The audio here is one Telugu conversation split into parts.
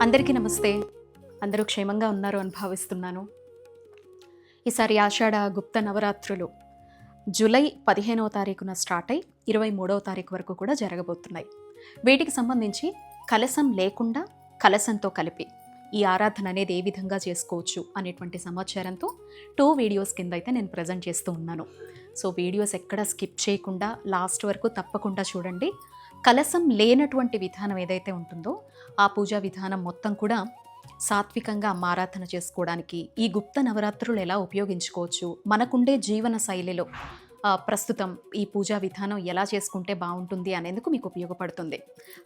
అందరికీ నమస్తే. అందరూ క్షేమంగా ఉన్నారు అని భావిస్తున్నాను. ఈసారి ఆషాఢ గుప్త నవరాత్రులు జూలై 15వ తారీఖున స్టార్ట్ అయి 23వ తారీఖు వరకు కూడా జరగబోతున్నాయి. వీటికి సంబంధించి కలశం లేకుండా కలశంతో కలిపి ఈ ఆరాధన అనేది ఏ విధంగా చేసుకోవచ్చు అనేటువంటి సమాచారంతో 2 వీడియోస్ కింద అయితే నేను ప్రజెంట్ చేస్తూ ఉన్నాను. సో వీడియోస్ ఎక్కడ స్కిప్ చేయకుండా లాస్ట్ వరకు తప్పకుండా చూడండి. కలశం లేనటువంటి విధానం ఏదైతే ఉంటుందో ఆ పూజా విధానం మొత్తం కూడా సాత్వికంగా ఆరాధన చేసుకోవడానికి ఈ గుప్త నవరాత్రులు ఎలా ఉపయోగించుకోవచ్చు, మనకుండే జీవన శైలిలో ప్రస్తుతం ఈ పూజా విధానం ఎలా చేసుకుంటే బాగుంటుంది అనేందుకు మీకు ఉపయోగపడుతుంది.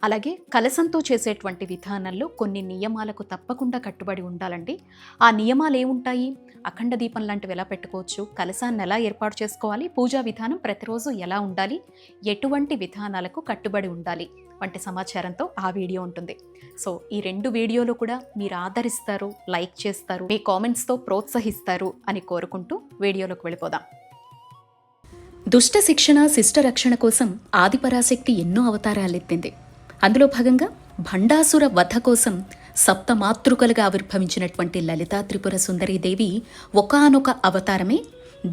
అలాగే కలశంతో చేసేటువంటి విధానంలో కొన్ని నియమాలకు తప్పకుండా కట్టుబడి ఉండాలండి. ఆ నియమాలు ఏముంటాయి, అఖండ దీపం లాంటివి ఎలా పెట్టుకోవచ్చు, కలశాన్ని ఎలా ఏర్పాటు చేసుకోవాలి, పూజా విధానం ప్రతిరోజు ఎలా ఉండాలి, ఎటువంటి విధానాలకు కట్టుబడి ఉండాలి వంటి సమాచారంతో ఆ వీడియో ఉంటుంది. సో ఈ 2 వీడియోలు కూడా మీరు ఆదరిస్తారు, లైక్ చేస్తారు, మీ కామెంట్స్తో ప్రోత్సహిస్తారు అని కోరుకుంటూ వీడియోలోకి వెళ్ళిపోదాం. దుష్ట శిక్షణ శిష్ట రక్షణ కోసం ఆదిపరాశక్తి ఎన్నో అవతారాలెత్తింది. అందులో భాగంగా భండాసుర వధ కోసం సప్తమాతృకలుగా ఆవిర్భవించినటువంటి లలితా త్రిపుర సుందరీదేవి ఒకానొక అవతారమే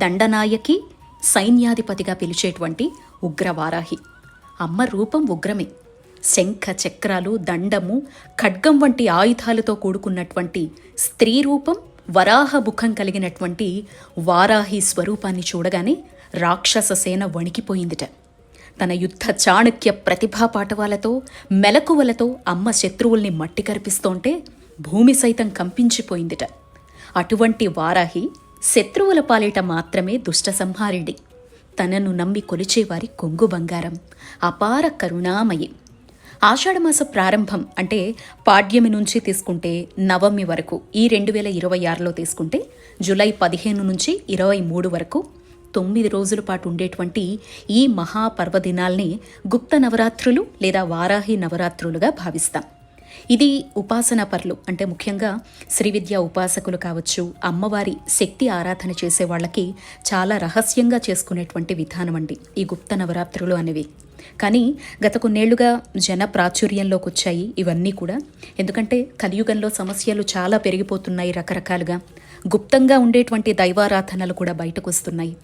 దండనాయకి, సైన్యాధిపతిగా పిలిచేటువంటి ఉగ్రవారాహి. అమ్మ రూపం ఉగ్రమే. శంఖ చక్రాలు, దండము, ఖడ్గం వంటి ఆయుధాలతో కూడుకున్నటువంటి స్త్రీ రూపం, వరాహ ముఖం కలిగినటువంటి వారాహి స్వరూపాన్ని చూడగానే రాక్షస సేన వణికిపోయిందిట. తన యుద్ధ చాణక్య ప్రతిభా పాటవాలతో, మెలకువలతో అమ్మ శత్రువుల్ని మట్టి కరిపిస్తోంటే భూమి సైతం కంపించిపోయిందిట. అటువంటి వారాహి శత్రువుల పాలిట మాత్రమే దుష్ట సంహారిణి. తనను నమ్మి కొలిచేవారి కొంగు బంగారం, అపార కరుణామయి. ఆషాఢమాస ప్రారంభం అంటే పాడ్యమి నుంచి తీసుకుంటే నవమి వరకు, ఈ 2026లో తీసుకుంటే జూలై 15 నుంచి 23 వరకు 9 రోజుల పాటు ఉండేటువంటి ఈ మహాపర్వదినాల్ని గుప్త నవరాత్రులు లేదా వారాహి నవరాత్రులుగా భావిస్తాం. ఇది ఉపాసనా పరులు అంటే ముఖ్యంగా శ్రీ విద్యా ఉపాసకులు కావచ్చు, అమ్మవారి శక్తి ఆరాధన చేసే వాళ్ళకి చాలా రహస్యంగా చేసుకునేటువంటి విధానం అండి ఈ గుప్త నవరాత్రులు అనేవి. కానీ గత కొన్నేళ్లుగా జన ప్రాచుర్యంలోకి వచ్చాయి ఇవన్నీ కూడా. ఎందుకంటే కలియుగంలో సమస్యలు చాలా పెరిగిపోతున్నాయి రకరకాలుగా. గుప్తంగా ఉండేటువంటి దైవారాధనలు కూడా బయటకు వస్తున్నాయి.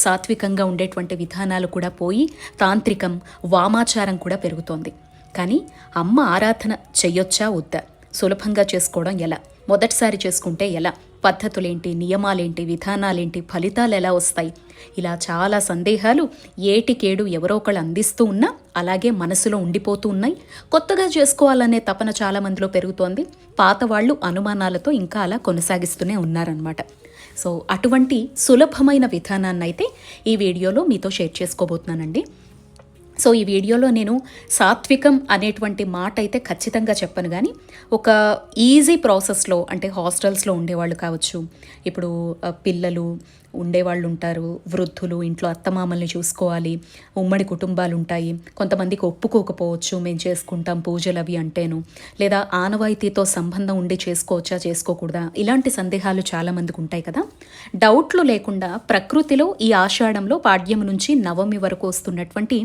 సాత్వికంగా ఉండేటువంటి విధానాలు కూడా పోయి తాంత్రికం, వామాచారం కూడా పెరుగుతోంది. కానీ అమ్మ ఆరాధన చెయ్యొచ్చా వద్దా, సులభంగా చేసుకోవడం ఎలా, మొదటిసారి చేసుకుంటే ఎలా, పద్ధతులేంటి, నియమాలేంటి, విధానాలేంటి, ఫలితాలు ఎలా వస్తాయి, ఇలా చాలా సందేహాలు ఏటికేడు ఎవరో ఒకళ్ళు అందిస్తూ ఉన్నా అలాగే మనసులో ఉండిపోతూ ఉన్నాయి. కొత్తగా చేసుకోవాలనే తపన చాలా మందిలో పెరుగుతోంది. పాత వాళ్ళు అనుమానాలతో ఇంకా అలా కొనసాగిస్తూనే ఉన్నారనమాట. సో అటువంటి సులభమైన విధానాన్ని అయితే ఈ వీడియోలో మీతో షేర్ చేసుకోబోతున్నానండి. సో ఈ వీడియోలో నేను సాత్వికం అనేటువంటి మాట అయితే ఖచ్చితంగా చెప్పను, కానీ ఒక ఈజీ ప్రాసెస్లో అంటే హాస్టల్స్లో ఉండేవాళ్ళు కావచ్చు, ఇప్పుడు పిల్లలు ఉండేవాళ్ళు ఉంటారు, వృద్ధులు, ఇంట్లో అత్తమామల్ని చూసుకోవాలి, ఉమ్మడి కుటుంబాలు ఉంటాయి, కొంతమందికి ఒప్పుకోకపోవచ్చు మేము చేసుకుంటాం పూజలు అవి అంటేను, లేదా ఆనవాయితీతో సంబంధం ఉండి చేసుకోవచ్చా చేసుకోకూడదా, ఇలాంటి సందేహాలు చాలామందికి ఉంటాయి కదా. డౌట్లు లేకుండా ప్రకృతిలో ఈ ఆషాఢంలో పాడ్యం నుంచి నవమి వరకు వస్తున్నటువంటి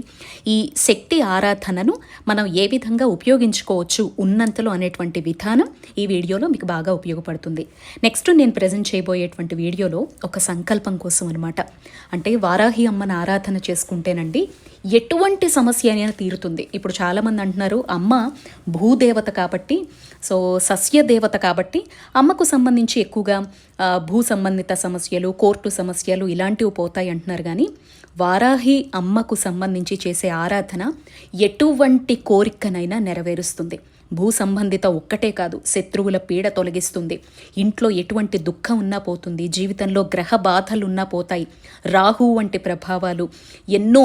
ఈ శక్తి ఆరాధనను మనం ఏ విధంగా ఉపయోగించుకోవచ్చు ఉన్నంతలో అనేటువంటి విధానం ఈ వీడియోలో మీకు బాగా ఉపయోగపడుతుంది. నెక్స్ట్ నేను ప్రజెంట్ చేయబోయేటువంటి వీడియోలో ఒక సంకల్పం కోసం అనమాట. అంటే వారాహి అమ్మను ఆరాధన చేసుకుంటేనండి ఎటువంటి సమస్య అయినా తీరుతుంది. ఇప్పుడు చాలామంది అంటున్నారు అమ్మ భూదేవత కాబట్టి, సో సస్యదేవత కాబట్టి అమ్మకు సంబంధించి ఎక్కువగా భూ సంబంధిత సమస్యలు, కోర్టు సమస్యలు ఇలాంటివి పోతాయి అంటున్నారు. కానీ వారాహి అమ్మకు సంబంధించి చేసే ఆరాధన ఎటువంటి కోరికనైనా నెరవేరుస్తుంది. భూ సంబంధిత ఒక్కటే కాదు, శత్రువుల పీడ తొలగిస్తుంది, ఇంట్లో ఎటువంటి దుఃఖం ఉన్నా పోతుంది, జీవితంలో గ్రహ బాధలు ఉన్నా పోతాయి, రాహు వంటి ప్రభావాలు, ఎన్నో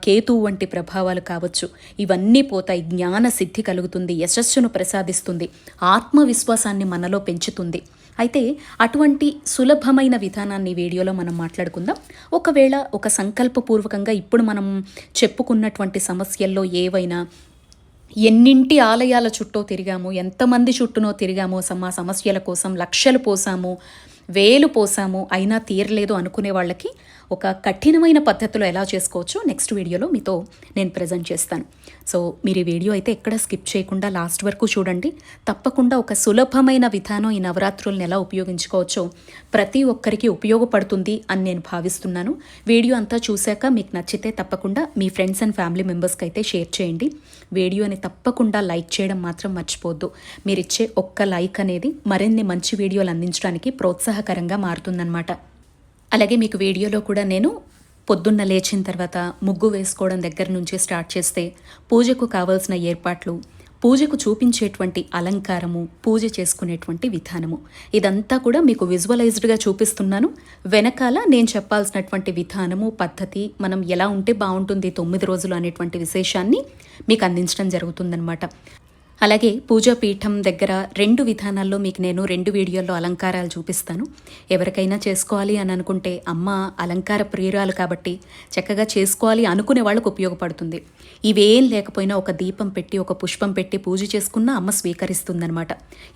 కేతు వంటి ప్రభావాలు కావచ్చు, ఇవన్నీ పోతాయి, జ్ఞాన సిద్ధి కలుగుతుంది, యశస్సును ప్రసాదిస్తుంది, ఆత్మవిశ్వాసాన్ని మనలో పెంచుతుంది. అయితే అటువంటి సులభమైన విధానాన్ని వీడియోలో మనం మాట్లాడుకుందాం. ఒకవేళ ఒక సంకల్పపూర్వకంగా ఇప్పుడు మనం చెప్పుకున్నటువంటి సమస్యల్లో ఏవైనా ఎన్నింటి ఆలయాల చుట్టూ తిరిగాము, ఎంతమంది చుట్టూనో తిరిగాము, మా సమస్యల కోసం లక్షలు పోసాము, వేలు పోసాము, అయినా తీరలేదు అనుకునే వాళ్ళకి ఒక కఠినమైన పద్ధతిలో ఎలా చేసుకోవచ్చో నెక్స్ట్ వీడియోలో మీతో నేను ప్రజెంట్ చేస్తాను. సో మీరు ఈ వీడియో అయితే ఎక్కడ స్కిప్ చేయకుండా లాస్ట్ వరకు చూడండి. తప్పకుండా ఒక సులభమైన విధానం ఈ నవరాత్రులను ఎలా ఉపయోగించుకోవచ్చో ప్రతి ఒక్కరికి ఉపయోగపడుతుంది అని నేను భావిస్తున్నాను. వీడియో అంతా చూశాక మీకు నచ్చితే తప్పకుండా మీ ఫ్రెండ్స్ అండ్ ఫ్యామిలీ మెంబర్స్కి అయితే షేర్ చేయండి. వీడియోని తప్పకుండా లైక్ చేయడం మాత్రం మర్చిపోవద్దు. మీరిచ్చే ఒక్క లైక్ అనేది మరిన్ని మంచి వీడియోలు అందించడానికి ప్రోత్సాహకరంగా మారుతుందన్నమాట. అలాగే మీకు వీడియోలో కూడా నేను పొద్దున్న లేచిన తర్వాత ముగ్గు వేసుకోవడం దగ్గర నుంచి స్టార్ట్ చేస్తే పూజకు కావాల్సిన ఏర్పాట్లు, పూజకు చూపించేటువంటి అలంకారము, పూజ చేసుకునేటువంటి విధానము, ఇదంతా కూడా మీకు విజువలైజ్డ్గా చూపిస్తున్నాను. వెనకాల నేను చెప్పాల్సినటువంటి విధానము, పద్ధతి, మనం ఎలా ఉంటే బాగుంటుంది 9 రోజులు అనేటువంటి విశేషాన్ని మీకు అందించడం జరుగుతుందన్నమాట. అలాగే పూజా పీఠం దగ్గర 2 విధానాల్లో మీకు నేను 2 వీడియోల్లో అలంకారాలు చూపిస్తాను. ఎవరికైనా చేసుకోవాలి అని అనుకుంటే అమ్మ అలంకార ప్రియురాలు కాబట్టి చక్కగా చేసుకోవాలి అనుకునే వాళ్ళకు ఉపయోగపడుతుంది. ఇవేం లేకపోయినా ఒక దీపం పెట్టి ఒక పుష్పం పెట్టి పూజ చేసుకున్న అమ్మ స్వీకరిస్తుందనమాట.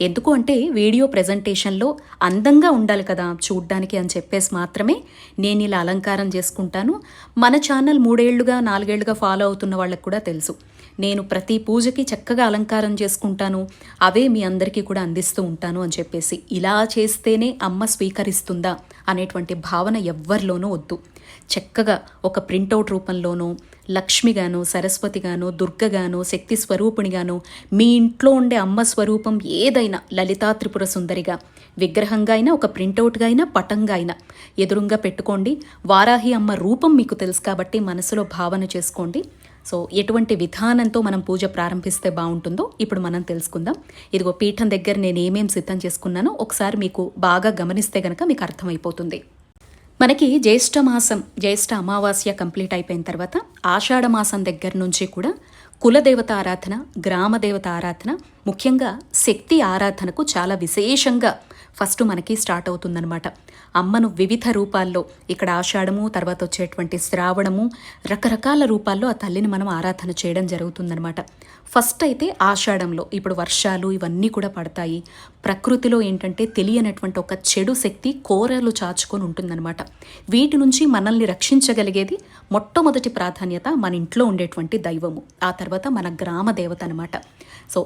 ఎందుకు అంటే వీడియో ప్రజెంటేషన్లో అందంగా ఉండాలి కదా చూడ్డానికి అని చెప్పేసి మాత్రమే నేను ఇలా అలంకారం చేసుకుంటాను. మన ఛానల్ 3 ఏళ్లుగా 4 ఏళ్లుగా ఫాలో అవుతున్న వాళ్ళకు కూడా తెలుసు, నేను ప్రతి పూజకి చక్కగా అలంకారం చేసుకుంటాను, అవే మీ అందరికీ కూడా అందిస్తూ ఉంటాను అని చెప్పేసి. ఇలా చేస్తేనే అమ్మ స్వీకరిస్తుందా అనేటువంటి భావన ఎవ్వరిలోనూ వద్దు. చక్కగా ఒక ప్రింటౌట్ రూపంలోనో లక్ష్మిగానో సరస్వతిగానో దుర్గగానో శక్తి స్వరూపిణిగానో మీ ఇంట్లో ఉండే అమ్మ స్వరూపం ఏదైనా లలితా త్రిపుర సుందరిగా విగ్రహంగా అయినా ఒక ప్రింటౌట్గా అయినా పటంగా అయినా ఎదురుగా పెట్టుకోండి. వారాహి అమ్మ రూపం మీకు తెలుసు కాబట్టి మనసులో భావన చేసుకోండి. సో ఎటువంటి విధానంతో మనం పూజ ప్రారంభిస్తే బాగుంటుందో ఇప్పుడు మనం తెలుసుకుందాం. ఇదిగో పీఠం దగ్గర నేను ఏమేం సిద్ధం చేసుకున్నానో ఒకసారి మీకు బాగా గమనిస్తే గనక మీకు అర్థమైపోతుంది. మనకి జ్యేష్ఠ అమావాస్య కంప్లీట్ అయిపోయిన తర్వాత ఆషాఢ మాసం దగ్గర నుంచి కూడా కులదేవత ఆరాధన, గ్రామదేవత ఆరాధన, ముఖ్యంగా శక్తి ఆరాధనకు చాలా విశేషంగా ఫస్ట్ మనకి స్టార్ట్ అవుతుందన్నమాట. అమ్మను వివిధ రూపాల్లో, ఇక్కడ ఆషాఢము తర్వాత వచ్చేటువంటి శ్రావణము, రకరకాల రూపాల్లో ఆ తల్లిని మనం ఆరాధన చేయడం జరుగుతుందన్నమాట. ఫస్ట్ అయితే ఆషాఢంలో ఇప్పుడు వర్షాలు ఇవన్నీ కూడా పడతాయి. ప్రకృతిలో ఏంటంటే తెలియనటువంటి ఒక చెడు శక్తి కోరలు చాచుకొని ఉంటుందన్నమాట. వీటి నుంచి మనల్ని రక్షించగలిగేది మొట్టమొదటి ప్రాధాన్యత మన ఇంట్లో ఉండేటువంటి దైవము, ఆ తర్వాత మన గ్రామ దేవత అనమాట. సో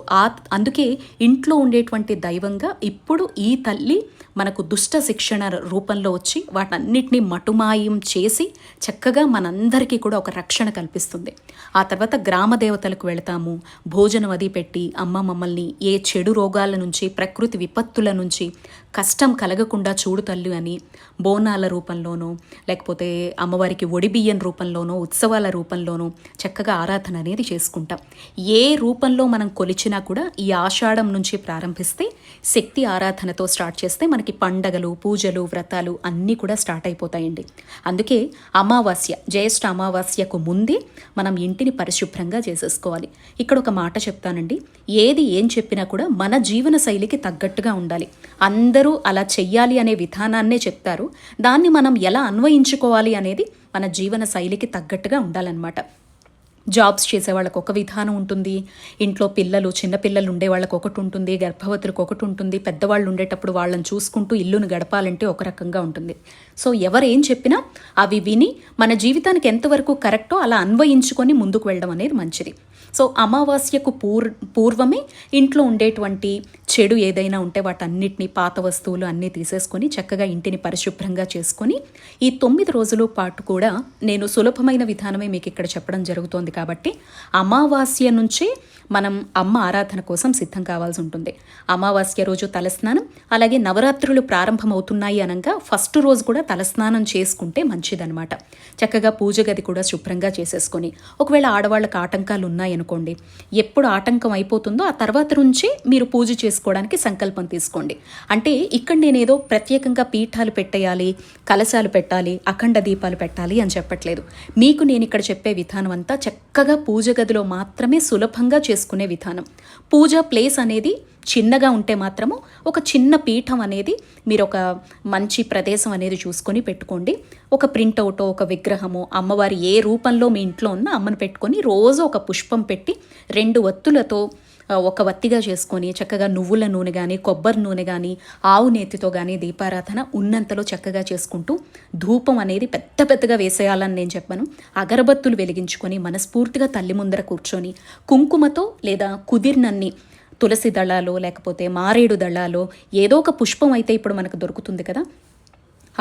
అందుకే ఇంట్లో ఉండేటువంటి దైవంగా ఇప్పుడు ఈ తల్లి మనకు దుష్ట శిక్షణ రూపంలో వచ్చి వాటన్నిటినీ మటుమాయం చేసి చక్కగా మనందరికీ కూడా ఒక రక్షణ కల్పిస్తుంది. ఆ తర్వాత గ్రామ దేవతలకు వెళతాము, భోజనం అది పెట్టి అమ్మ మమ్మల్ని ఏ చెడు రోగాల నుంచి, ప్రకృతి విపత్తుల నుంచి కష్టం కలగకుండా చూడు తల్లి అని బోనాల రూపంలోనో లేకపోతే అమ్మవారికి ఒడిబియ్యం రూపంలోనో ఉత్సవాల రూపంలోనో చక్కగా ఆరాధన అనేది చేసుకుంటాం. ఏ రూపంలో మనం కొలిచినా కూడా ఈ ఆషాఢం నుంచి ప్రారంభిస్తే శక్తి ఆరాధనతో స్టార్ట్ చేస్తే మనకి పండగలు, పూజలు, వ్రతాలు అన్నీ కూడా స్టార్ట్ అయిపోతాయండి. అందుకే జ్యేష్ఠ అమావాస్యకు ముందే మనం ఇంటిని పరిశుభ్రంగా చేసేసుకోవాలి. ఇక్కడ ఒక మాట చెప్తానండి, ఏది ఏం చెప్పినా కూడా మన జీవన శైలికి తగ్గట్టుగా ఉండాలి. అందరూ అలా చెయ్యాలి అనే విధానాన్నే చెప్తారు, దాన్ని మనం ఎలా అన్వయించుకోవాలి అనేది మన జీవన శైలికి తగ్గట్టుగా ఉండాలన్నమాట. జాబ్స్ చేసే వాళ్ళకు ఒక విధానం ఉంటుంది, ఇంట్లో చిన్నపిల్లలు ఉండే వాళ్ళకు ఒకటి ఉంటుంది, గర్భవతులకు ఒకటి ఉంటుంది, పెద్దవాళ్ళు ఉండేటప్పుడు వాళ్ళని చూసుకుంటూ ఇల్లును గడపాలంటే ఒక రకంగా ఉంటుంది. సో ఎవరు ఏం చెప్పినా అవి విని మన జీవితానికి ఎంతవరకు కరెక్టో అలా అన్వయించుకొని ముందుకు వెళ్ళడం అనేది మంచిది. సో అమావాస్యకు పూర్వమే ఇంట్లో ఉండేటువంటి చెడు ఏదైనా ఉంటే వాటన్నిటిని, పాత వస్తువులు అన్నీ తీసేసుకొని చక్కగా ఇంటిని పరిశుభ్రంగా చేసుకొని ఈ 9 రోజుల పాటు కూడా నేను సులభమైన విధానమే మీకు ఇక్కడ చెప్పడం జరుగుతోంది. కాబట్టి అమావాస్య నుంచే మనం అమ్మ ఆరాధన కోసం సిద్ధం కావాల్సి ఉంటుంది. అమావాస్య రోజు తలస్నానం, అలాగే నవరాత్రులు ప్రారంభమవుతున్నాయి అనగా ఫస్ట్ రోజు కూడా తలస్నానం చేసుకుంటే మంచిదనమాట. చక్కగా పూజ గది కూడా శుభ్రంగా చేసేసుకొని, ఒకవేళ ఆడవాళ్ళకి ఆటంకాలు ఉన్నాయనుకోండి, ఎప్పుడు ఆటంకం అయిపోతుందో ఆ తర్వాత నుంచే మీరు పూజ చేసుకోవడానికి సంకల్పం తీసుకోండి. అంటే ఇక్కడ నేనేదో ప్రత్యేకంగా పీఠాలు పెట్టేయాలి, కలశాలు పెట్టాలి, అఖండ దీపాలు పెట్టాలి అని చెప్పట్లేదు. మీకు నేను ఇక్కడ చెప్పే విధానం అంతా చక్కగా పూజ గదిలో మాత్రమే సులభంగా చేసుకునే విధానం. పూజా ప్లేస్ అనేది చిన్నగా ఉంటే మాత్రము ఒక చిన్న పీఠం అనేది మీరు ఒక మంచి ప్రదేశం అనేది చూసుకొని పెట్టుకోండి. ఒక ప్రింటౌటో ఒక విగ్రహమో అమ్మవారి ఏ రూపంలో మీ ఇంట్లో ఉన్న అమ్మను పెట్టుకొని రోజు ఒక పుష్పం పెట్టి 2 ఒత్తులతో ఒక వత్తిగా చేసుకొని చక్కగా నువ్వుల నూనె కానీ కొబ్బరి నూనె కానీ ఆవు నేతితో కానీ దీపారాధన ఉన్నంతలో చక్కగా చేసుకుంటూ ధూపం అనేది పెద్ద పెద్దగా వేసేయాలని నేను చెప్పాను. అగరబత్తులు వెలిగించుకొని మనస్ఫూర్తిగా తల్లి ముందర కూర్చొని కుంకుమతో లేదా కుదిరినన్ని తులసి దళాలు లేకపోతే మారేడు దళాలు ఏదో ఒక పుష్పం అయితే ఇప్పుడు మనకు దొరుకుతుంది కదా,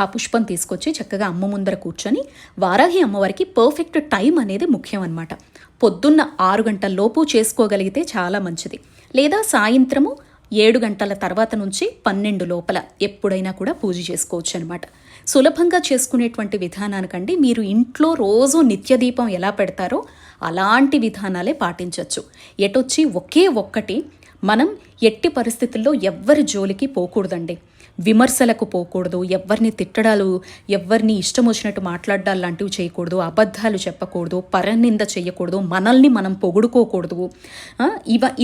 ఆ పుష్పం తీసుకొచ్చి చక్కగా అమ్మ ముందర కూర్చొని వారాహి అమ్మవారికి పర్ఫెక్ట్ టైం అనేది ముఖ్యం అన్నమాట. పొద్దున్న 6 గంటల లోపు చేసుకోగలిగితే చాలా మంచిది, లేదా సాయంత్రము 7 గంటల తర్వాత నుంచి 12 లోపల ఎప్పుడైనా కూడా పూజ చేసుకోవచ్చు అనమాట. సులభంగా చేసుకునేటువంటి విధానానికండి మీరు ఇంట్లో రోజు నిత్య దీపం ఎలా పెడతారో అలాంటి విధానాలే పాటించవచ్చు. ఎటొచ్చి ఒకే ఒక్కటి, మనం ఎట్టి పరిస్థితుల్లో ఎవ్వరి జోలికి పోకూడదండి, విమర్శలకు పోకూడదు, ఎవరిని తిట్టడాలు, ఎవరిని ఇష్టం వచ్చినట్టు మాట్లాడాలు లాంటివి చేయకూడదు, అబద్ధాలు చెప్పకూడదు, పరనింద చేయకూడదు, మనల్ని మనం పొగుడుకోకూడదు.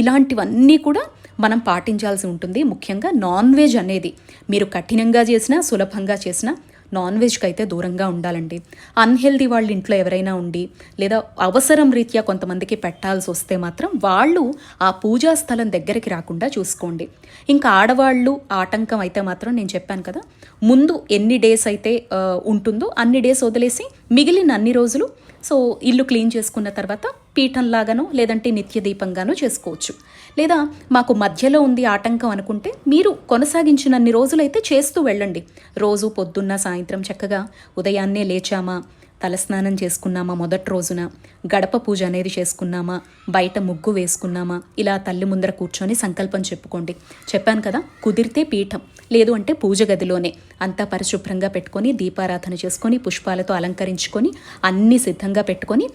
ఇలాంటివన్నీ కూడా మనం పాటించాల్సి ఉంటుంది. ముఖ్యంగా నాన్ వెజ్ అనేది మీరు కఠినంగా చేసినా సులభంగా చేసినా నాన్ వెజ్కి అయితే దూరంగా ఉండాలండి. అన్హెల్దీ వాళ్ళ ఇంట్లో ఎవరైనా ఉండి లేదా అవసరం రీత్యా కొంతమందికి పెట్టాల్సి వస్తే మాత్రం వాళ్ళు ఆ పూజా స్థలం దగ్గరికి రాకుండా చూసుకోండి. ఇంకా ఆడవాళ్ళు ఆటంకం అయితే మాత్రం నేను చెప్పాను కదా, ముందు ఎన్ని డేస్ అయితే ఉంటుందో అన్ని డేస్ వదిలేసి మిగిలిన అన్ని రోజులు ఇల్లు క్లీన్ చేసుకున్న తర్వాత పీఠంలాగానో లేదంటే నిత్య దీపంగానో చేసుకోవచ్చు. లేదా మాకు మధ్యలో ఉంది ఆటంకం అనుకుంటే మీరు కొనసాగించినన్ని రోజులైతే చేస్తూ వెళ్ళండి. రోజు పొద్దున్న సాయంత్రం చక్కగా ఉదయాన్నే లేచామా, తలస్నానం చేసుకున్నామా, మొదటి రోజున గడప పూజ అనేది చేసుకున్నామా, బయట ముగ్గు వేసుకున్నామా, ఇలా తల్లి ముందర కూర్చొని సంకల్పం చెప్పుకోండి. చెప్పాను కదా, కుదిరితే పీఠం, లేదు అంటే పూజ గదిలోనే అంతా పరిశుభ్రంగా పెట్టుకొని దీపారాధన చేసుకొని పుష్పాలతో అలంకరించుకొని అన్నీ సిద్ధంగా పెట్టుకొని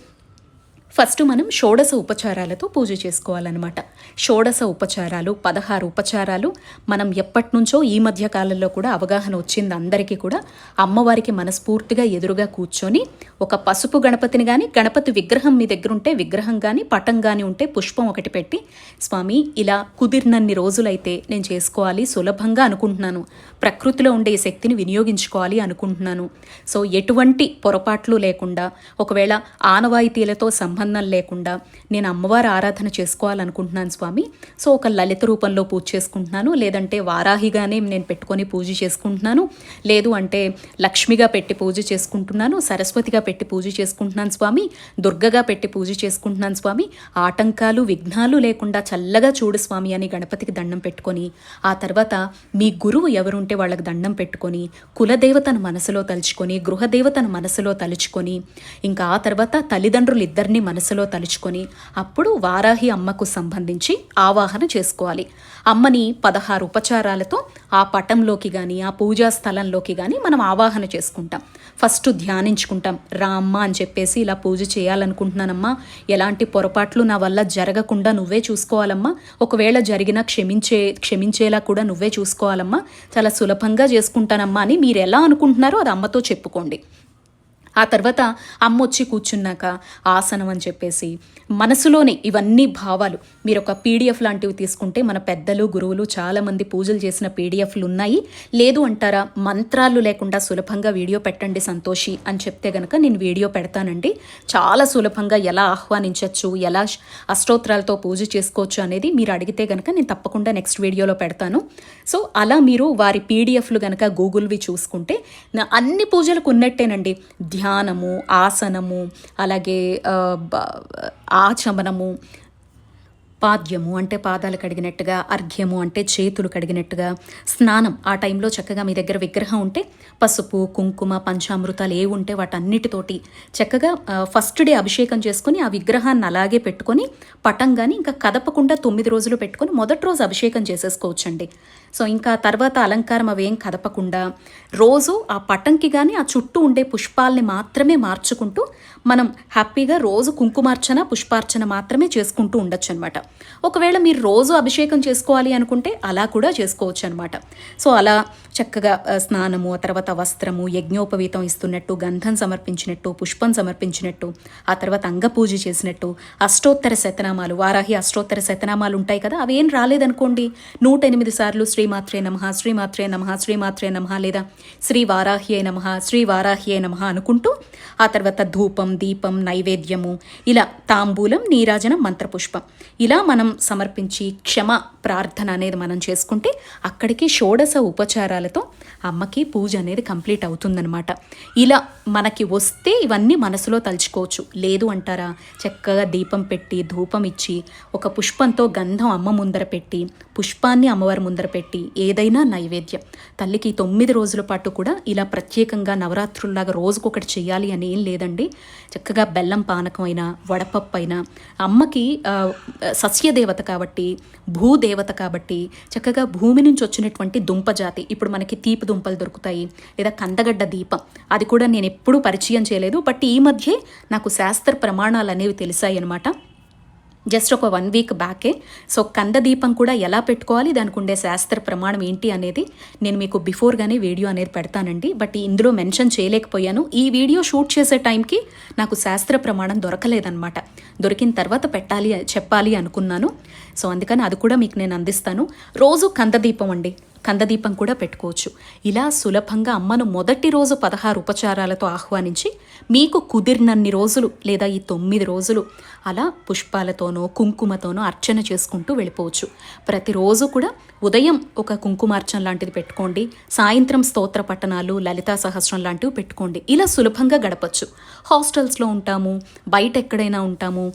ఫస్ట్ మనం షోడశ ఉపచారాలతో పూజ చేసుకోవాలన్నమాట. షోడశ ఉపచారాలు 16 ఉపచారాలు మనం ఎప్పటి నుంచో ఈ మధ్య కాలంలో కూడా అవగాహన వచ్చింది అందరికీ కూడా. అమ్మవారికి మనస్ఫూర్తిగా ఎదురుగా కూర్చొని ఒక పసుపు గణపతిని కానీ, గణపతి విగ్రహం మీ దగ్గర ఉంటే విగ్రహం కానీ, పటం కానీ ఉంటే పుష్పం ఒకటి పెట్టి, స్వామి ఇలా కుదిరినన్ని రోజులైతే నేను చేసుకోవాలి సులభంగా అనుకుంటున్నాను, ప్రకృతిలో ఉండే ఈ శక్తిని వినియోగించుకోవాలి అనుకుంటున్నాను. ఎటువంటి పొరపాట్లు లేకుండా, ఒకవేళ ఆనవాయితీలతో సంబంధం లేకుండా నేను అమ్మవారి ఆరాధన చేసుకోవాలనుకుంటున్నాను స్వామి. ఒక లలిత రూపంలో పూజ చేసుకుంటున్నాను, లేదంటే వారాహిగానే నేను పెట్టుకొని పూజ చేసుకుంటున్నాను, లేదు అంటే లక్ష్మిగా పెట్టి పూజ చేసుకుంటున్నాను, సరస్వతిగా పెట్టి పూజ చేసుకుంటున్నాను స్వామి, దుర్గగా పెట్టి పూజ చేసుకుంటున్నాను స్వామి, ఆటంకాలు విఘ్నాలు లేకుండా చల్లగా చూడు స్వామి అని గణపతికి దండం పెట్టుకొని, ఆ తర్వాత మీ గురువు ఎవరుంటే వాళ్ళకి దండం పెట్టుకొని, కులదేవతను మనసులో తలుచుకొని, గృహదేవతను మనసులో తలుచుకొని, ఇంకా ఆ తర్వాత తల్లిదండ్రులు ఇద్దరిని మనసులో తలుచుకొని అప్పుడు వారాహి అమ్మకు సంబంధించి ఆవాహన చేసుకోవాలి. అమ్మని 16 ఉపచారాలతో ఆ పటంలోకి కానీ ఆ పూజా స్థలంలోకి కానీ మనం ఆవాహన చేసుకుంటాం. ఫస్ట్ ధ్యానించుకుంటాం, రా అమ్మ అని చెప్పేసి ఇలా పూజ చేయాలనుకుంటున్నానమ్మా, ఎలాంటి పొరపాట్లు నా వల్ల జరగకుండా నువ్వే చూసుకోవాలమ్మా, ఒకవేళ జరిగినా క్షమించేలా కూడా నువ్వే చూసుకోవాలమ్మా, చాలా సులభంగా చేసుకుంటానమ్మా అని మీరు ఎలా అనుకుంటున్నారో అది అమ్మతో చెప్పుకోండి. ఆ తర్వాత అమ్మ వచ్చి కూర్చున్నాక ఆసనం అని చెప్పేసి మనసులోనే ఇవన్నీ భావాలు మీరు ఒక పీడిఎఫ్ లాంటివి తీసుకుంటే మన పెద్దలు గురువులు చాలామంది పూజలు చేసిన పీడిఎఫ్లు ఉన్నాయి. లేదు అంటారా, మంత్రాలు లేకుండా సులభంగా వీడియో పెట్టండి సంతోషి అని చెప్తే గనక నేను వీడియో పెడతానండి. చాలా సులభంగా ఎలా ఆహ్వానించవచ్చు, ఎలా అష్టోత్తరాలతో పూజ చేసుకోవచ్చు అనేది మీరు అడిగితే గనక నేను తప్పకుండా నెక్స్ట్ వీడియోలో పెడతాను. అలా మీరు వారి పీడిఎఫ్లు గనక గూగుల్వి చూసుకుంటే అన్ని పూజలకు ఉన్నట్టేనండి. ధ్యానము, ఆసనము, అలాగే ఆచమనము, పాద్యము అంటే పాదాలు కడిగినట్టుగా, అర్ఘ్యము అంటే చేతులు కడిగినట్టుగా, స్నానం ఆ టైంలో చక్కగా మీ దగ్గర విగ్రహం ఉంటే పసుపు కుంకుమ పంచామృతాలు ఏ ఉంటే వాటన్నిటితోటి చక్కగా ఫస్ట్ డే అభిషేకం చేసుకొని ఆ విగ్రహాన్ని అలాగే పెట్టుకొని పటం కానీ ఇంకా కదపకుండా 9 రోజులు పెట్టుకొని మొదటి రోజు అభిషేకం చేసేసుకోవచ్చండి. ఇంకా తర్వాత అలంకారం అవేం కదపకుండా రోజు ఆ పటంకి కానీ ఆ చుట్టూ ఉండే పుష్పాలని మాత్రమే మార్చుకుంటూ మనం హ్యాపీగా రోజు కుంకుమార్చన పుష్పార్చన మాత్రమే చేసుకుంటూ ఉండొచ్చు అనమాట. ఒకవేళ మీరు రోజు అభిషేకం చేసుకోవాలి అనుకుంటే అలా కూడా చేసుకోవచ్చు అనమాట. అలా చక్కగా స్నానము, ఆ తర్వాత వస్త్రము, యజ్ఞోపవీతం ఇస్తున్నట్టు, గంధం సమర్పించినట్టు, పుష్పం సమర్పించినట్టు, ఆ తర్వాత అంగపూజ చేసినట్టు, అష్టోత్తర శతనామాలు, వారాహి అష్టోత్తర శతనామాలు ఉంటాయి కదా, అవేం రాలేదనుకోండి 108 సార్లు శ్రీమాత్రే నమః, శ్రీమాత్రే నమః, శ్రీమాత్రే నమః, లేదా శ్రీ వారాహ్యే నమః, శ్రీ వారాహ్యే నమః అనుకుంటూ, ఆ తర్వాత ధూపం, దీపం, నైవేద్యము, ఇలా తాంబూలం, నీరాజనం, మంత్రపుష్పం ఇలా మనం సమర్పించి క్షమ ప్రార్థన అనేది మనం చేసుకుంటే అక్కడికి షోడశ ఉపచారాలతో అమ్మకి పూజ అనేది కంప్లీట్ అవుతుందన్నమాట. ఇలా మనకి వస్తే ఇవన్నీ మనసులో తలుచుకోవచ్చు. లేదు అంటారా, చక్కగా దీపం పెట్టి ధూపం ఇచ్చి ఒక పుష్పంతో గంధం అమ్మ ముందర పెట్టి, పుష్పాన్ని అమ్మవారి ముందర పెట్టి, ఏదైనా నైవేద్యం తల్లికి 9 రోజుల పాటు కూడా ఇలా ప్రత్యేకంగా నవరాత్రుల్లాగా రోజుకొకటి చేయాలి అని ఏం లేదండి. చక్కగా బెల్లం పానకం అయినా, వడపప్పు అయినా, అమ్మకి సస్యదేవత కాబట్టి, భూదేవత కాబట్టి చక్కగా భూమి నుంచి వచ్చినటువంటి దుంప జాతి, ఇప్పుడు మనకి తీపి దుంపలు దొరుకుతాయి, లేదా కందగడ్డ దీపం, అది కూడా నేను ఎప్పుడూ పరిచయం చేయలేదు. బట్ ఈ మధ్యే నాకు శాస్త్ర ప్రమాణాలు అనేవి తెలిసాయి అనమాట. జస్ట్ ఒక 1 వీక్ బ్యాకే. సో కంద దీపం కూడా ఎలా పెట్టుకోవాలి, దానికి ఉండే శాస్త్ర ప్రమాణం ఏంటి అనేది నేను మీకు బిఫోర్గానే వీడియో అనేది పెడతానండి. బట్ ఇందులో మెన్షన్ చేయలేకపోయాను. ఈ వీడియో షూట్ చేసే టైంకి నాకు శాస్త్ర ప్రమాణం దొరకలేదన్నమాట. దొరికిన తర్వాత చెప్పాలి అనుకున్నాను. సో అందుకని అది కూడా మీకు నేను అందిస్తాను. రోజు కంద దీపం అండి, కందదీపం కూడా పెట్టుకోవచ్చు. ఇలా సులభంగా అమ్మను మొదటి రోజు 16 ఉపచారాలతో ఆహ్వానించి మీకు కుదిరినన్ని రోజులు లేదా ఈ 9 రోజులు అలా పుష్పాలతోనో కుంకుమతోనో అర్చన చేసుకుంటూ వెళ్ళిపోవచ్చు. ప్రతిరోజు కూడా ఉదయం ఒక కుంకుమార్చన లాంటిది పెట్టుకోండి, సాయంత్రం స్తోత్ర పట్టణాలు, లలితా సహస్రం లాంటివి పెట్టుకోండి. ఇలా సులభంగా గడపచ్చు. హాస్టల్స్లో ఉంటాము, బయట ఎక్కడైనా ఉంటాము,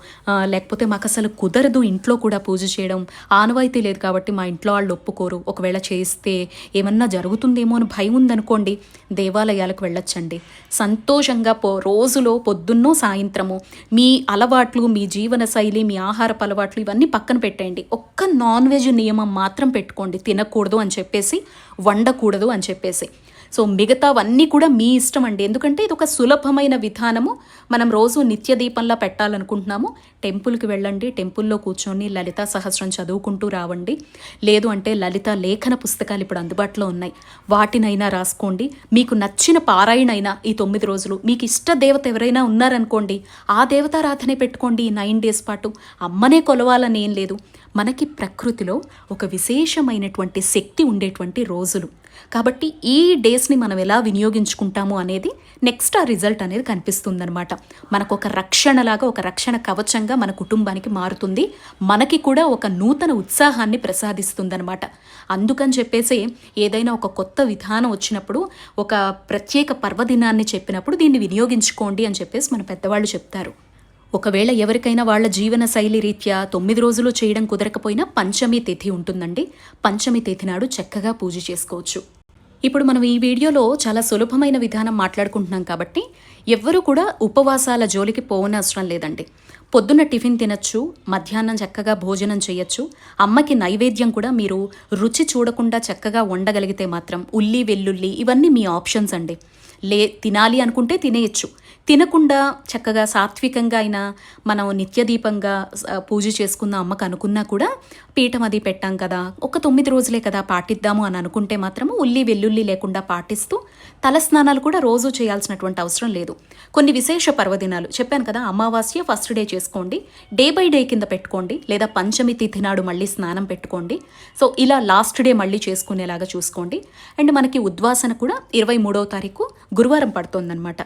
లేకపోతే మాకు అసలు కుదరదు ఇంట్లో కూడా పూజ చేయడం, ఆనవాయితీ లేదు కాబట్టి మా ఇంట్లో వాళ్ళు ఒప్పుకోరు, ఒకవేళ చేస్తే ఏమన్నా జరుగుతుందేమో అని భయం ఉందనుకోండి, దేవాలయాలకు వెళ్ళొచ్చండి. సంతోషంగా రోజులో పొద్దున్నో సాయంత్రము మీ అలవాట్లు, మీ జీవన శైలి, మీ ఆహారపు అలవాట్లు ఇవన్నీ పక్కన పెట్టేయండి. ఒక్క నాన్ వెజ్ నియమం మాత్రం పెట్టుకోండి, తినకూడదు అని చెప్పేసి, వండకూడదు అని చెప్పేసి. సో మిగతావన్నీ కూడా మీ ఇష్టం అండి. ఎందుకంటే ఇది ఒక సులభమైన విధానము. మనం రోజు నిత్య దీపంలా పెట్టాలనుకుంటున్నాము, టెంపుల్కి వెళ్ళండి, టెంపుల్లో కూర్చొని లలితా సహస్రం చదువుకుంటూ రావండి. లేదు అంటే లలిత లేఖన పుస్తకాలు ఇప్పుడు అందుబాటులో ఉన్నాయి, వాటినైనా రాసుకోండి. మీకు నచ్చిన పారాయణ అయినా ఈ 9 రోజులు, మీకు ఇష్ట దేవత ఎవరైనా ఉన్నారనుకోండి, ఆ దేవతారాధనే పెట్టుకోండి. ఈ 9 days పాటు అమ్మనే కొలవాలని ఏం లేదు. మనకి ప్రకృతిలో ఒక విశేషమైనటువంటి శక్తి ఉండేటువంటి రోజులు కాబట్టి ఈ డేస్ని మనం ఎలా వినియోగించుకుంటాము అనేది నెక్స్ట్ ఆ రిజల్ట్ అనేది కనిపిస్తుందనమాట. మనకు ఒక రక్షణలాగా, ఒక రక్షణ కవచంగా మన కుటుంబానికి మారుతుంది. మనకి కూడా ఒక నూతన ఉత్సాహాన్ని ప్రసాదిస్తుందనమాట. అందుకని చెప్పేసి ఏదైనా ఒక కొత్త విధానం వచ్చినప్పుడు, ఒక ప్రత్యేక పర్వదినాన్ని చెప్పినప్పుడు దీన్ని వినియోగించుకోండి అని చెప్పేసి మన పెద్దవాళ్ళు చెప్తారు. ఒకవేళ ఎవరికైనా వాళ్ళ జీవన శైలి రీత్యా 9 రోజులు చేయడం కుదరకపోయినా పంచమి తిథి ఉంటుందండి. పంచమి తిథి నాడు చక్కగా పూజ చేసుకోవచ్చు. ఇప్పుడు మనం ఈ వీడియోలో చాలా సులభమైన విధానం మాట్లాడుకుంటున్నాం కాబట్టి ఎవ్వరూ కూడా ఉపవాసాల జోలికి పోవనవసరం లేదండి. పొద్దున్న టిఫిన్ తినచ్చు, మధ్యాహ్నం చక్కగా భోజనం చేయొచ్చు. అమ్మకి నైవేద్యం కూడా మీరు రుచి చూడకుండా చక్కగా వండగలిగితే మాత్రం ఉల్లి, వెల్లుల్లి ఇవన్నీ మీ ఆప్షన్స్ అండి. తినాలి అనుకుంటే తినేయచ్చు, తినకుండా చక్కగా సాత్వికంగా అయినా మనం నిత్యదీపంగా పూజ చేసుకున్న అమ్మకు అనుకున్నా కూడా పీఠం అది పెట్టాం కదా, ఒక 9 రోజులే కదా పాటిద్దాము అని అనుకుంటే మాత్రము ఉల్లి వెల్లుల్లి లేకుండా పాటిస్తూ తలస్నానాలు కూడా రోజు చేయాల్సినటువంటి అవసరం లేదు. కొన్ని విశేష పర్వదినాలు చెప్పాను కదా, అమావాస్య ఫస్ట్ డే చేసుకోండి, డే బై డే కింద పెట్టుకోండి, లేదా పంచమి తిథి నాడు మళ్ళీ స్నానం పెట్టుకోండి. సో ఇలా లాస్ట్ డే మళ్ళీ చేసుకునేలాగా చూసుకోండి. అండ్ మనకి ఉద్వాసన కూడా 23వ తారీఖు గురువారం పడుతుందన్నమాట.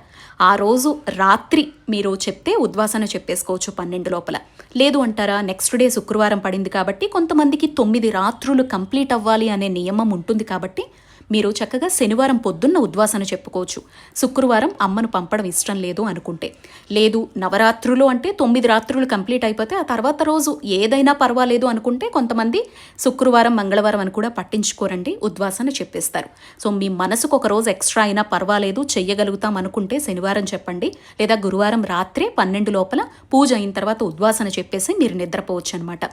ఆ రోజు రాత్రి మీరు చెప్తే ఉద్వాసన చెప్పేసుకోవచ్చు 12 లోపల. లేదు అంటారా, నెక్స్ట్ డే శుక్రవారం పడింది కాబట్టి కొంతమందికి 9 రాత్రులు కంప్లీట్ అవ్వాలి అనే నియమం ఉంటుంది కాబట్టి మీరు చక్కగా శనివారం పొద్దున్న ఉద్వాసన చెప్పుకోవచ్చు. శుక్రవారం అమ్మను పంపడం ఇష్టం లేదు అనుకుంటే, లేదు నవరాత్రులు అంటే 9 రాత్రులు కంప్లీట్ అయిపోతే ఆ తర్వాత రోజు ఏదైనా పర్వాలేదు అనుకుంటే కొంతమంది శుక్రవారం మంగళవారం అని కూడా పట్టించుకోరండి, ఉద్వాసన చెప్పేస్తారు. సో మీ మనసుకు ఒక రోజు ఎక్స్ట్రా అయినా పర్వాలేదు, చెయ్యగలుగుతాం అనుకుంటే శనివారం చెప్పండి, లేదా గురువారం రాత్రే 12 లోపల పూజ అయిన తర్వాత ఉద్వాసన చెప్పేసి మీరు నిద్రపోవచ్చు అనమాట.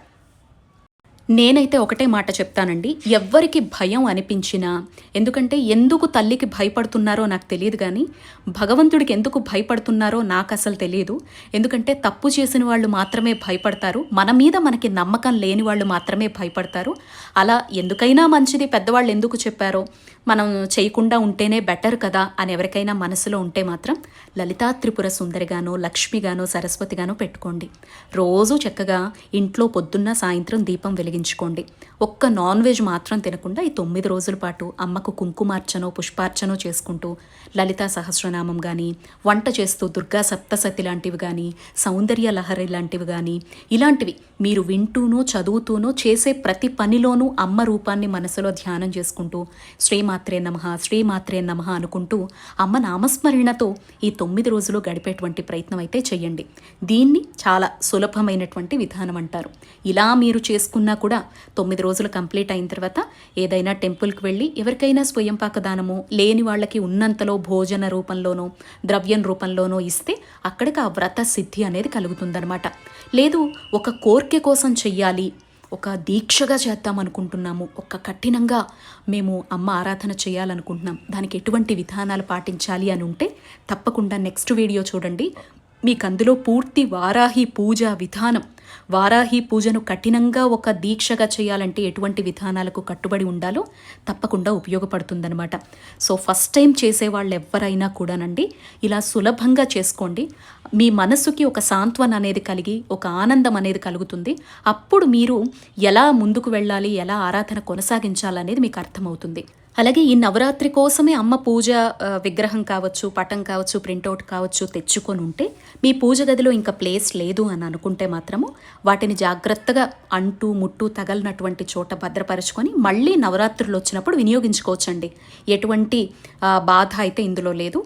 నేనైతే ఒకటే మాట చెప్తానండి. ఎవ్వరికి భయం అనిపించినా, ఎందుకంటే ఎందుకు తల్లికి భయపడుతున్నారో నాకు తెలియదు గానీ, భగవంతుడికి ఎందుకు భయపడుతున్నారో నాకసలు తెలీదు. ఎందుకంటే తప్పు చేసిన వాళ్ళు మాత్రమే భయపడతారు. మన మీద మనకి నమ్మకం లేని వాళ్ళు మాత్రమే భయపడతారు. అలా ఎందుకైనా మంచిది పెద్దవాళ్ళు ఎందుకు చెప్పారో, మనం చేయకుండా ఉంటేనే బెటర్ కదా అని ఎవరికైనా మనసులో ఉంటే మాత్రం లలితా త్రిపుర సుందరిగానో, లక్ష్మిగానో, సరస్వతిగానో పెట్టుకోండి. రోజు చక్కగా ఇంట్లో పొద్దున్న సాయంత్రం దీపం వెలిగించుకోండి. ఒక్క నాన్ వెజ్ మాత్రం తినకుండా ఈ 9 రోజుల పాటు అమ్మకు కుంకుమార్చనో పుష్పార్చనో చేసుకుంటూ లలితా సహస్రనామం కానీ, వంట చేస్తూ దుర్గా సప్తసతి లాంటివి కానీ, సౌందర్య లహరి లాంటివి కానీ, ఇలాంటివి మీరు వింటూనో చదువుతూనో చేసే ప్రతి పనిలోనూ అమ్మ రూపాన్ని మనసులో ధ్యానం చేసుకుంటూ శ్రీమాత్రే నమః శ్రీమాత్రే నమః అనుకుంటూ అమ్మ నామస్మరణతో ఈ 9 రోజులు గడిపేటువంటి ప్రయత్నం అయితే చేయండి. దీన్ని చాలా సులభమైనటువంటి విధానం అంటారు. ఇలా మీరు చేసుకున్నా కూడా 9 రోజులు కంప్లీట్ అయిన తర్వాత ఏదైనా టెంపుల్కి వెళ్ళి ఎవరికైనా స్వయంపాక దానము లేని వాళ్ళకి ఉన్నంతలో భోజన రూపంలోనో ద్రవ్యం రూపంలోనో ఇస్తే అక్కడికి ఆ వ్రత సిద్ధి అనేది కలుగుతుందనమాట. లేదు ఒక కోరిక కోసం చెయ్యాలి, ఒక దీక్షగా చేద్దాం అనుకుంటున్నాము, ఒక కఠినంగా మేము అమ్మ ఆరాధన చేయాలనుకుంటున్నాం, దానికి ఎటువంటి విధానాలు పాటించాలి అని ఉంటే తప్పకుండా నెక్స్ట్ వీడియో చూడండి. మీకు అందులో పూర్తి వారాహి పూజ విధానం, వారాహి పూజను కఠినంగా ఒక దీక్షగా చేయాలంటే ఎటువంటి విధానాలకు కట్టుబడి ఉండాలో తప్పకుండా ఉపయోగపడుతుందనమాట. సో ఫస్ట్ టైం చేసేవాళ్ళు ఎవరైనా కూడానండి ఇలా సులభంగా చేసుకోండి. మీ మనసుకి ఒక సాంత్వన అనేది కలిగి ఒక ఆనందం అనేది కలుగుతుంది. అప్పుడు మీరు ఎలా ముందుకు వెళ్ళాలి, ఎలా ఆరాధన కొనసాగించాలనేది మీకు అర్థమవుతుంది. అలాగే ఈ నవరాత్రి కోసమే అమ్మ పూజ విగ్రహం కావచ్చు, పటం కావచ్చు, ప్రింటౌట్ కావచ్చు తెచ్చుకొని ఉంటే మీ పూజ గదిలో ఇంకా ప్లేస్ లేదు అని అనుకుంటే మాత్రము వాటిని జాగ్రత్తగా అంటూ ముట్టు తగలినటువంటి చోట భద్రపరుచుకొని మళ్ళీ నవరాత్రులు వచ్చినప్పుడు వినియోగించుకోవచ్చండి. ఎటువంటి బాధ అయితే ఇందులో లేదు.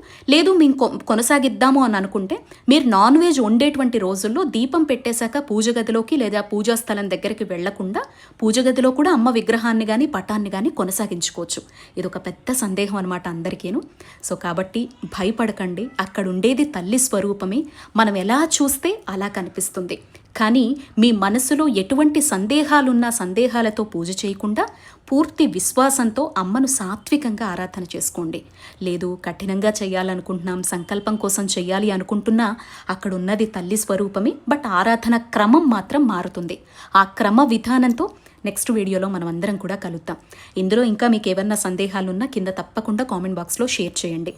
మేము కొనసాగిద్దాము అని అనుకుంటే మీరు నాన్ వెజ్ వండేటువంటి రోజుల్లో దీపం పెట్టేశాక పూజ గదిలోకి లేదా పూజా స్థలం దగ్గరికి వెళ్లకుండా పూజ గదిలో కూడా అమ్మ విగ్రహాన్ని కానీ పటాన్ని కానీ కొనసాగించుకోవచ్చు. ఇది ఒక పెద్ద సందేహం అనమాట అందరికీను. సో కాబట్టి భయపడకండి, అక్కడ ఉండేది తల్లి స్వరూపమే. మనం ఎలా చూస్తే అలా కనిపిస్తుంది. కానీ మీ మనసులో ఎటువంటి సందేహాలున్నా సందేహాలతో పూజ చేయకుండా పూర్తి విశ్వాసంతో అమ్మను సాత్వికంగా ఆరాధన చేసుకోండి. లేదు కఠినంగా చేయాలనుకుంటున్నాం, సంకల్పం కోసం చేయాలి అనుకుంటున్నా అక్కడ ఉన్నది తల్లి స్వరూపమే, బట్ ఆరాధన క్రమం మాత్రం మారుతుంది. ఆ క్రమ విధానంతో నెక్స్ట్ వీడియోలో మనం అందరం కూడా కలుద్దాం. ఇందులో ఇంకా మీకు ఏమన్నా సందేహాలున్నా కింద తప్పకుండా కామెంట్ బాక్స్లో షేర్ చేయండి.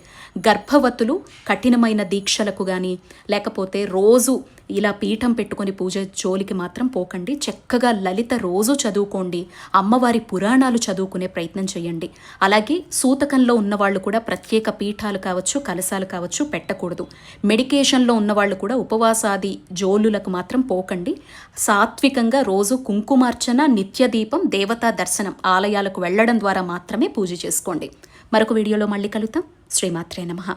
గర్భవతులు కఠినమైన దీక్షలకు కానీ లేకపోతే రోజు ఇలా పీఠం పెట్టుకొని పూజ జోలికి మాత్రం పోకండి. చక్కగా లలిత రోజు చదువుకోండి, అమ్మవారి పురాణాలు చదువుకునే ప్రయత్నం చేయండి. అలాగే సూతకంలో ఉన్నవాళ్ళు కూడా ప్రత్యేక పీఠాలు కావచ్చు, కలశాలు కావచ్చు పెట్టకూడదు. మెడికేషన్లో ఉన్నవాళ్ళు కూడా ఉపవాసాది జోలులకు మాత్రం పోకండి. సాత్వికంగా రోజు కుంకుమార్చన, నిత్యదీపం, దేవతా దర్శనం, ఆలయాలకు వెళ్ళడం ద్వారా మాత్రమే పూజ చేసుకోండి. మరొక వీడియోలో మళ్ళీ కలుద్దాం. శ్రీమాత్రే నమః.